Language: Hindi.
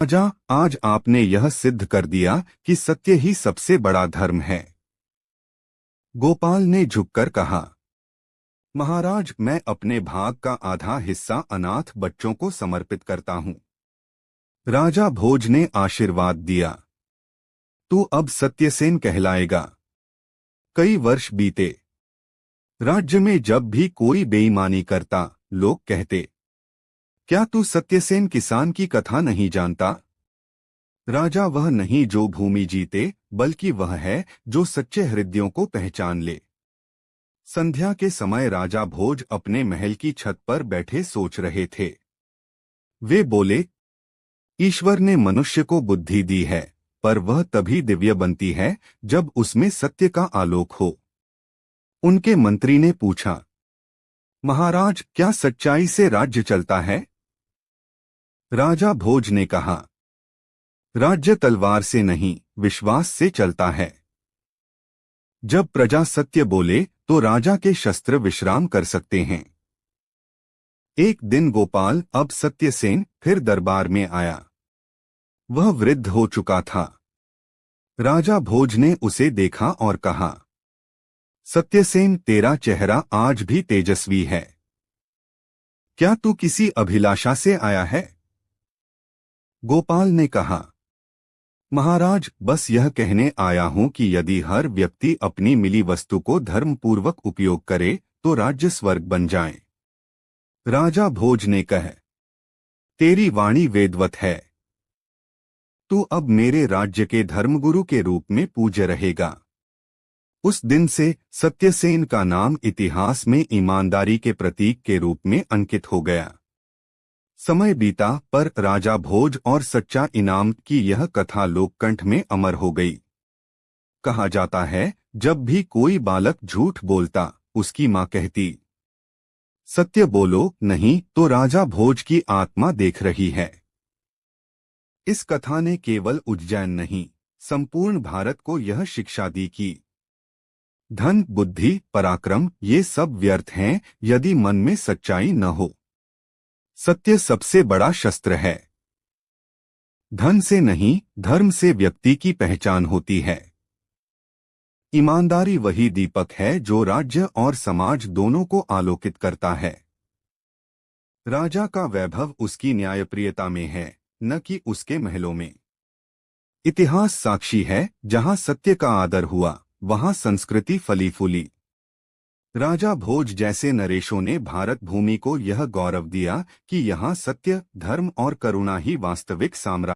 राजा, आज आपने यह सिद्ध कर दिया कि सत्य ही सबसे बड़ा धर्म है। गोपाल ने झुककर कहा, महाराज, मैं अपने भाग का आधा हिस्सा अनाथ बच्चों को समर्पित करता हूँ। राजा भोज ने आशीर्वाद दिया। तू अब सत्यसेन कहलाएगा। कई वर्ष बीते। राज्य में जब भी कोई बेईमानी करता, लोग कहते, क्या तू सत्यसेन किसान की कथा नहीं जानता? राजा वह नहीं जो भूमि जीते, बल्कि वह है जो सच्चे हृदयों को पहचान ले। संध्या के समय राजा भोज अपने महल की छत पर बैठे सोच रहे थे। वे बोले, ईश्वर ने मनुष्य को बुद्धि दी है, पर वह तभी दिव्य बनती है जब उसमें सत्य का आलोक हो। उनके मंत्री ने पूछा, महाराज, क्या सच्चाई से राज्य चलता है? राजा भोज ने कहा, राज्य तलवार से नहीं, विश्वास से चलता है। जब प्रजा सत्य बोले तो राजा के शस्त्र विश्राम कर सकते हैं। एक दिन गोपाल, अब सत्यसेन, फिर दरबार में आया। वह वृद्ध हो चुका था। राजा भोज ने उसे देखा और कहा, सत्यसेन, तेरा चेहरा आज भी तेजस्वी है। क्या तू किसी अभिलाषा से आया है? गोपाल ने कहा, महाराज, बस यह कहने आया हूं कि यदि हर व्यक्ति अपनी मिली वस्तु को धर्मपूर्वक उपयोग करे तो राज्य स्वर्ग बन जाए। राजा भोज ने कहा, तेरी वाणी वेदवत है। तू अब मेरे राज्य के धर्मगुरु के रूप में पूज्य रहेगा। उस दिन से सत्यसेन का नाम इतिहास में ईमानदारी के प्रतीक के रूप में अंकित हो गया। समय बीता, पर राजा भोज और सच्चा इनाम की यह कथा लोककंठ में अमर हो गई। कहा जाता है, जब भी कोई बालक झूठ बोलता, उसकी मां कहती, सत्य बोलो, नहीं तो राजा भोज की आत्मा देख रही है। इस कथा ने केवल उज्जैन नहीं, संपूर्ण भारत को यह शिक्षा दी कि धन, बुद्धि, पराक्रम, ये सब व्यर्थ हैं यदि मन में सच्चाई न हो। सत्य सबसे बड़ा शस्त्र है। धन से नहीं, धर्म से व्यक्ति की पहचान होती है। ईमानदारी वही दीपक है जो राज्य और समाज दोनों को आलोकित करता है। राजा का वैभव उसकी न्यायप्रियता में है, न कि उसके महलों में। इतिहास साक्षी है, जहां सत्य का आदर हुआ, वहां संस्कृति फली फूली। राजा भोज जैसे नरेशों ने भारत भूमि को यह गौरव दिया कि यहाँ सत्य, धर्म और करुणा ही वास्तविक साम्राज्य